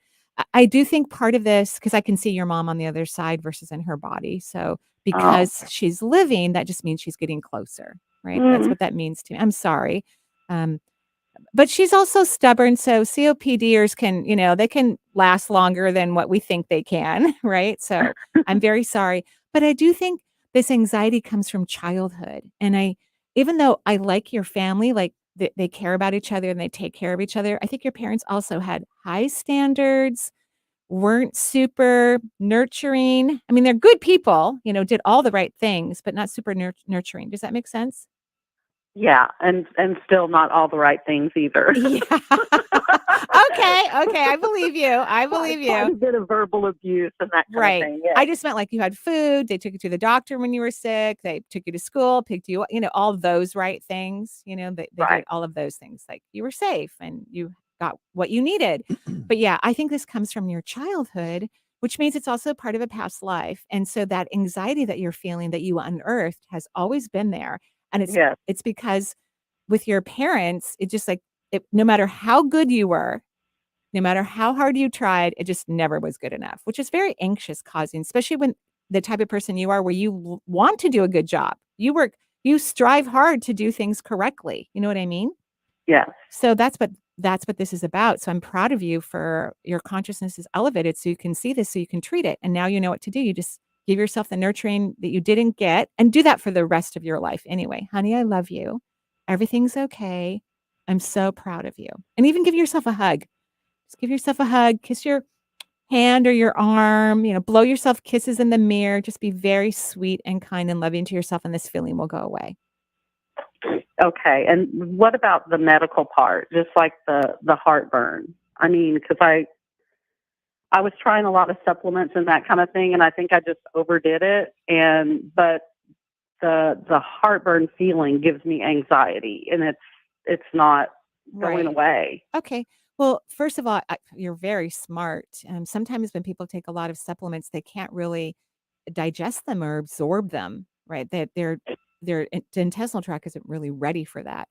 Speaker 1: I do think part of this, because I can see your mom on the other side versus in her body. So because she's living, that just means she's getting closer, right? That's what that means to me. I'm sorry. But she's also stubborn. So COPDers can, they can last longer than what we think they can, right? So I'm very sorry. But I do think this anxiety comes from childhood. And even though I like your family, like they care about each other and they take care of each other, I think your parents also had high standards, weren't super nurturing. I mean, they're good people, did all the right things, but not super nurturing. Does that make sense?
Speaker 13: Yeah, and still not all the right things either.
Speaker 1: Yeah. Okay. I believe you.
Speaker 13: Quite a bit of verbal abuse and that kind of thing. Yeah.
Speaker 1: I just meant like you had food. They took you to the doctor when you were sick. They took you to school, picked you up, all those right things. They did all of those things. Like you were safe and you got what you needed. But yeah, I think this comes from your childhood, which means it's also part of a past life. And so that anxiety that you're feeling that you unearthed has always been there. And it's because with your parents, it just like no matter how good you were, no matter how hard you tried, it just never was good enough, which is very anxious causing, especially when the type of person you are where you want to do a good job. You strive hard to do things correctly. You know what I mean?
Speaker 13: Yeah.
Speaker 1: So that's what this is about. So I'm proud of you for your consciousness is elevated so you can see this, so you can treat it. And now you know what to do. You just give yourself the nurturing that you didn't get and do that for the rest of your life anyway. Honey, I love you. Everything's okay. I'm so proud of you. And even give yourself a hug. Just give yourself a hug, kiss your hand or your arm, blow yourself kisses in the mirror. Just be very sweet and kind and loving to yourself, and this feeling will go away.
Speaker 13: Okay. And what about the medical part? Just like the heartburn? I mean, because I was trying a lot of supplements and that kind of thing, and I think I just overdid it. But the heartburn feeling gives me anxiety, and it's not going away.
Speaker 1: Okay. Well, first of all, you're very smart. Sometimes when people take a lot of supplements, they can't really digest them or absorb them, right? That their intestinal tract isn't really ready for that.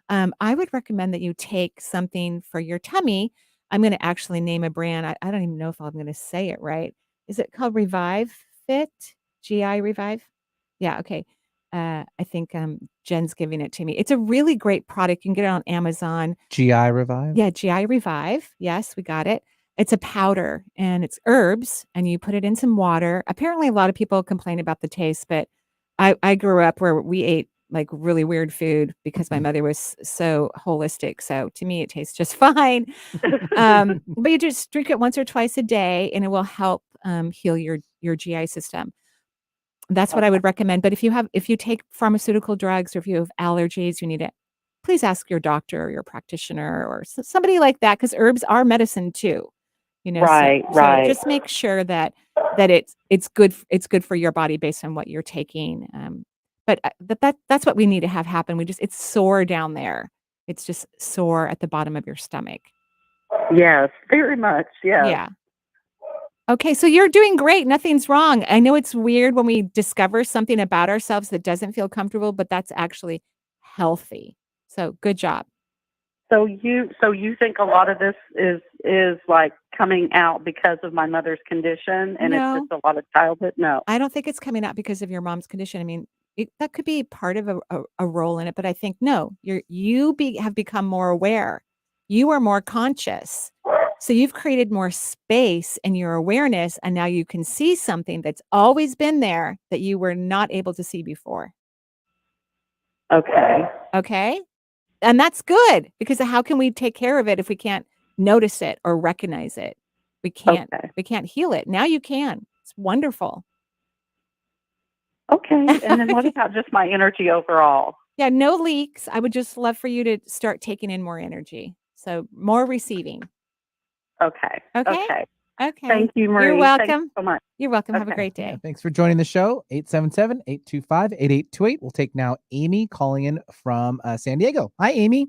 Speaker 1: I would recommend that you take something for your tummy. I'm going to actually name a brand. I don't even know if I'm going to say it right. Is it called Revive Fit? GI Revive? Yeah. Okay. I think Jen's giving it to me. It's a really great product. You can get it on Amazon.
Speaker 3: GI Revive?
Speaker 1: Yeah, GI Revive. Yes, we got it. It's a powder and it's herbs and you put it in some water. Apparently a lot of people complain about the taste, but I grew up where we ate like really weird food because my mother was so holistic. So to me, it tastes just fine. But you just drink it once or twice a day and it will help heal your GI system. That's what I would recommend. But if you take pharmaceutical drugs or if you have allergies, you need it. Please ask your doctor or your practitioner or somebody like that because herbs are medicine too.
Speaker 13: Right.
Speaker 1: So just make sure that it's good for your body based on what you're taking. But that's what we need to have happen. It's sore down there. It's just sore at the bottom of your stomach.
Speaker 13: Yes, very much. Yes.
Speaker 1: Yeah. Okay, so you're doing great. Nothing's wrong. I know it's weird when we discover something about ourselves that doesn't feel comfortable, but that's actually healthy. So good job.
Speaker 13: So you think a lot of this is like coming out because of my mother's condition and it's just a lot of childhood? No.
Speaker 1: I don't think it's coming out because of your mom's condition. I mean, that could be part of a role in it, but I think no, you have become more aware. You are more conscious. So you've created more space in your awareness, and now you can see something that's always been there that you were not able to see before.
Speaker 13: Okay.
Speaker 1: Okay? And that's good because how can we take care of it if we can't notice it or recognize it? We can't heal it. Now you can. It's wonderful.
Speaker 13: Okay. And then what about just my energy overall?
Speaker 1: Yeah, no leaks. I would just love for you to start taking in more energy. So more receiving.
Speaker 13: Okay. Thank you, Marie.
Speaker 1: You're welcome.
Speaker 13: Thanks so much.
Speaker 1: You're welcome. Have a great day.
Speaker 3: Yeah, thanks for joining the show. 877-825-8828. We'll take now Amy calling in from San Diego. Hi, Amy.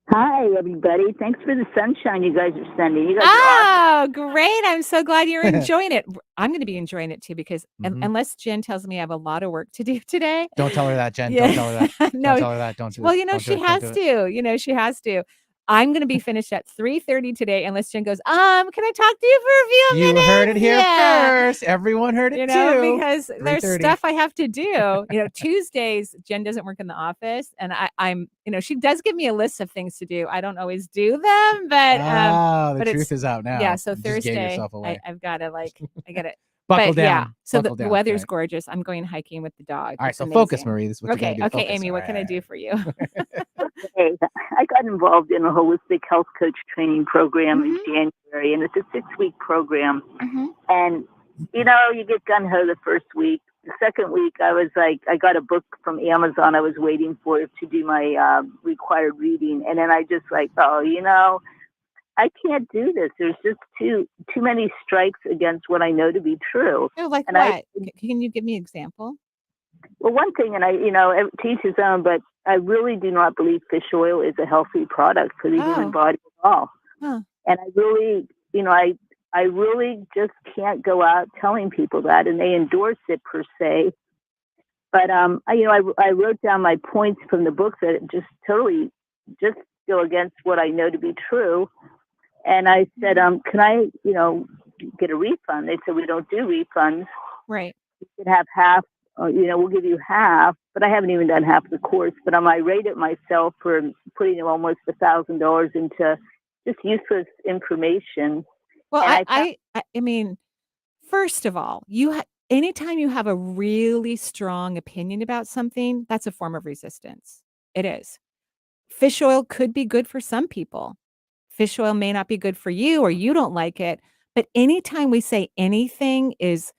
Speaker 14: Hi, everybody. Thanks for the sunshine you guys are sending. You guys are awesome.
Speaker 1: Great. I'm so glad you're enjoying it. I'm going to be enjoying it too because unless Jen tells me I have a lot of work to do today.
Speaker 3: Don't tell her that, Jen. Yeah. Don't tell her that.
Speaker 1: No.
Speaker 3: Don't tell her that. Don't do it.
Speaker 1: Well, she has to. She has to. I'm going to be finished at 3:30 today unless Jen goes, can I talk to you for a few minutes?
Speaker 3: You heard it here first. Everyone heard it too.
Speaker 1: Because there's stuff I have to do. Tuesdays, Jen doesn't work in the office and I'm she does give me a list of things to do. I don't always do them, but
Speaker 3: the truth is out now.
Speaker 1: Yeah, so
Speaker 3: you
Speaker 1: Thursday I've got to I got to
Speaker 3: buckle down.
Speaker 1: Yeah, so
Speaker 3: buckle
Speaker 1: the
Speaker 3: down,
Speaker 1: weather's
Speaker 3: right?
Speaker 1: gorgeous. I'm going hiking with the dog.
Speaker 3: All right,
Speaker 1: It's
Speaker 3: so
Speaker 1: amazing.
Speaker 3: focus, Marie. This is what you're gonna do.
Speaker 1: Okay,
Speaker 3: Focus.
Speaker 1: Amy, what can I do for you?
Speaker 14: Okay. I got involved in a holistic health coach training program in January, and it's a 6-week program. And, you get gung-ho the first week. The second week, I was like, I got a book from Amazon I was waiting for to do my required reading. And then I just I can't do this. There's just too many strikes against what I know to be true.
Speaker 1: Oh, like what? Can you give me an example?
Speaker 14: Well, one thing, and I teach his own, but I really do not believe fish oil is a healthy product for the human body at all. And I really, I really just can't go out telling people that, and they endorse it per se. But I wrote down my points from the book that just totally just go against what I know to be true. And I said, can I, get a refund? They said, we don't do refunds.
Speaker 1: Right.
Speaker 14: You can have half, we'll give you half, but I haven't even done half of the course, but I'm irate at myself for putting almost $1,000 into just useless information.
Speaker 1: Well, I mean, first of all, anytime you have a really strong opinion about something, that's a form of resistance. It is. Fish oil could be good for some people. Fish oil may not be good for you, or you don't like it. But anytime we say anything is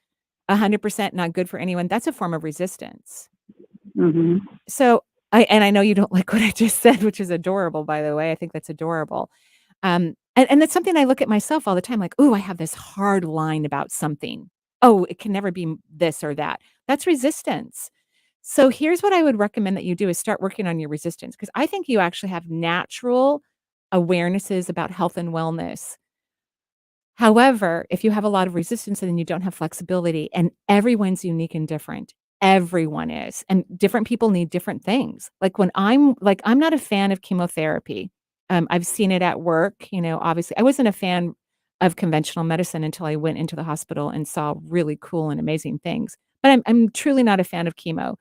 Speaker 1: 100% not good for anyone, that's a form of resistance.
Speaker 14: Mm-hmm.
Speaker 1: So I know you don't like what I just said, which is adorable, by the way. I think that's adorable. And that's something I look at myself all the time, like, oh, I have this hard line about something. Oh, it can never be this or that. That's resistance. So here's what I would recommend that you do is start working on your resistance, because I think you actually have natural awarenesses about health and wellness. However, if you have a lot of resistance, then you don't have flexibility, and everyone's unique and different. Everyone is, and different people need different things. Like I'm not a fan of chemotherapy. I've seen it at work, obviously. I wasn't a fan of conventional medicine until I went into the hospital and saw really cool and amazing things. But I'm truly not a fan of chemo.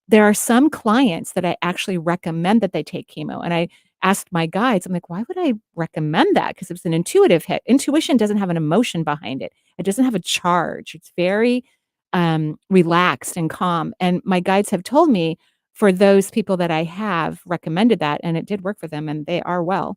Speaker 1: There are some clients that I actually recommend that they take chemo, and I asked my guides, I'm like, why would I recommend that? Because it's an intuitive hit. Intuition doesn't have an emotion behind it. It doesn't have a charge. It's very relaxed and calm. And my guides have told me, for those people that I have recommended that, and it did work for them, and they are well,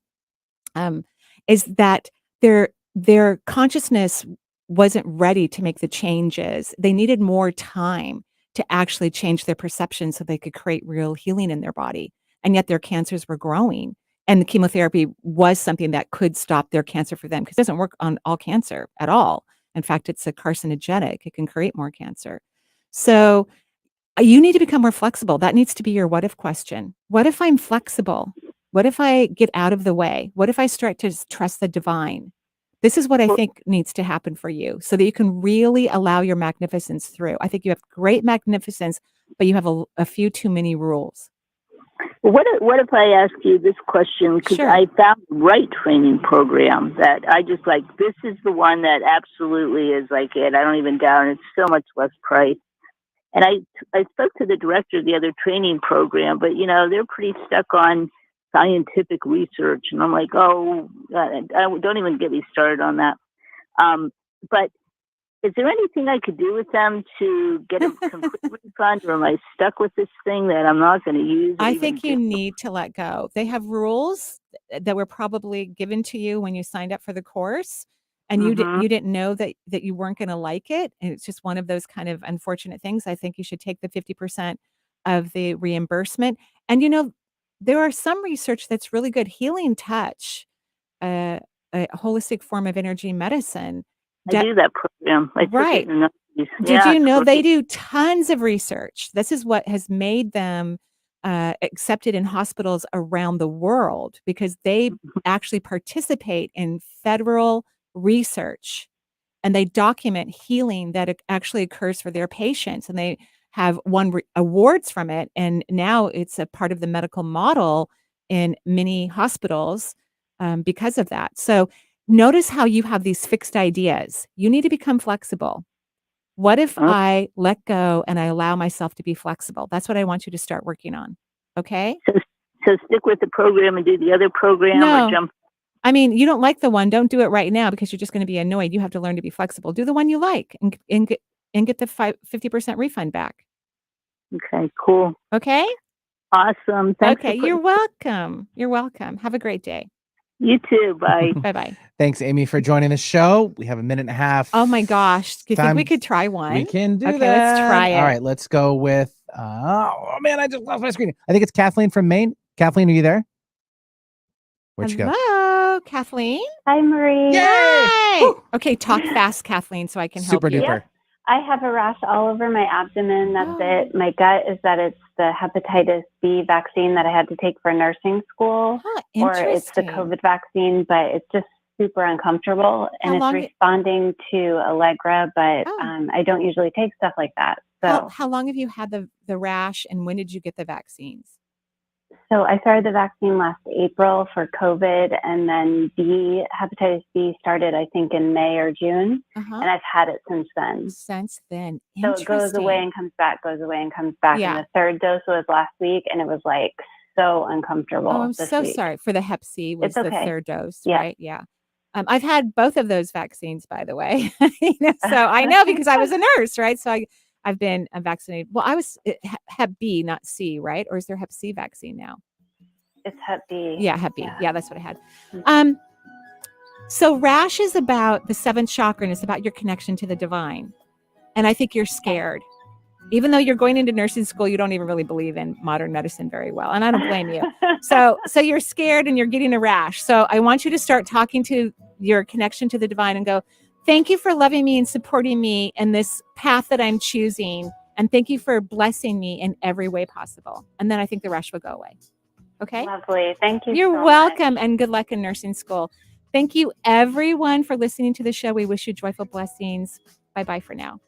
Speaker 1: is that their consciousness wasn't ready to make the changes. They needed more time to actually change their perception so they could create real healing in their body. And yet their cancers were growing. And the chemotherapy was something that could stop their cancer for them, because it doesn't work on all cancer at all. In fact, it's a carcinogenic. It can create more cancer. So you need to become more flexible. That needs to be your what if question. What if I'm flexible? What if I get out of the way? What if I start to trust the divine? This is what I think needs to happen for you, so that you can really allow your magnificence through. I think you have great magnificence, but you have a few too many rules.
Speaker 14: What if I ask you this question? Because I found the right training program that I just like. This is the one that absolutely is like it. I don't even doubt it. It's so much less price. And I spoke to the director of the other training program, but they're pretty stuck on scientific research, and I'm like, oh, don't even get me started on that. But is there anything I could do with them to get a complete refund, or am I stuck with this thing that I'm not going to use?
Speaker 1: I think you need to let go. They have rules that were probably given to you when you signed up for the course, and you didn't know that you weren't going to like it. And it's just one of those kind of unfortunate things. I think you should take the 50% of the reimbursement. And there are some research that's really good. Healing Touch, a holistic form of energy medicine.
Speaker 14: I do that program.
Speaker 1: Right. Did you know they do tons of research? This is what has made them accepted in hospitals around the world, because they actually participate in federal research, and they document healing that actually occurs for their patients, and they have won awards from it. And now it's a part of the medical model in many hospitals because of that. So notice how you have these fixed ideas. You need to become flexible. What if I let go and I allow myself to be flexible? That's what I want you to start working on. Okay?
Speaker 14: So stick with the program and do the other program, or jump?
Speaker 1: I mean, you don't like the one, don't do it right now, because you're just going to be annoyed. You have to learn to be flexible. Do the one you like and get the 50% refund back.
Speaker 14: Okay, cool.
Speaker 1: Okay?
Speaker 14: Awesome. Thanks.
Speaker 1: Okay, you're welcome. You're welcome. Have a great day.
Speaker 14: You too. Bye.
Speaker 1: Bye-bye.
Speaker 3: Thanks, Amy, for joining the show. We have a minute and a half.
Speaker 1: Oh my gosh. Do you think we could try one?
Speaker 3: We can do that.
Speaker 1: Okay, let's try it.
Speaker 3: All right, let's go with, oh man, I just lost my screen. I think it's Kathleen from Maine. Kathleen, are you there? Where'd you go?
Speaker 1: Hello. Hello, Kathleen.
Speaker 15: Hi, Marie.
Speaker 3: Yay!
Speaker 1: Hi. Okay, talk fast, Kathleen, so I can help
Speaker 3: Super
Speaker 1: you.
Speaker 3: duper.
Speaker 15: Yep. I have a rash all over my abdomen. That's it. My gut is that it's the hepatitis B vaccine that I had to take for nursing school, or it's the COVID vaccine, but it's just super uncomfortable, and it's responding to Allegra, but I don't usually take stuff like that. So
Speaker 1: how long have you had the rash, and when did you get the vaccines?
Speaker 15: So I started the vaccine last April for COVID, and then hepatitis B started, I think, in May or June, and I've had it since then.
Speaker 1: Since then,
Speaker 15: so it goes away and comes back, goes away and comes back. Yeah. And the third dose was last week, and it was like so uncomfortable.
Speaker 1: Oh, I'm so sorry. For the Hep C was the third dose,
Speaker 15: yeah.
Speaker 1: Right? Yeah. I've had both of those vaccines, by the way. So I know because I was a nurse, right? So I've been vaccinated. Well, I was Hep B, not C, right? Or is there Hep C vaccine now?
Speaker 15: It's Hep B.
Speaker 1: Yeah, Hep B. Yeah, that's what I had. So rash is about the seventh chakra, and it's about your connection to the divine. And I think you're scared. Even though you're going into nursing school, you don't even really believe in modern medicine very well. And I don't blame you. So you're scared and you're getting a rash. So I want you to start talking to your connection to the divine and go, thank you for loving me and supporting me in this path that I'm choosing. And thank you for blessing me in every way possible. And then I think the rash will go away. Okay?
Speaker 15: Lovely. Thank you.
Speaker 1: You're welcome, and good luck in nursing school. Thank you, everyone, for listening to the show. We wish you joyful blessings. Bye-bye for now.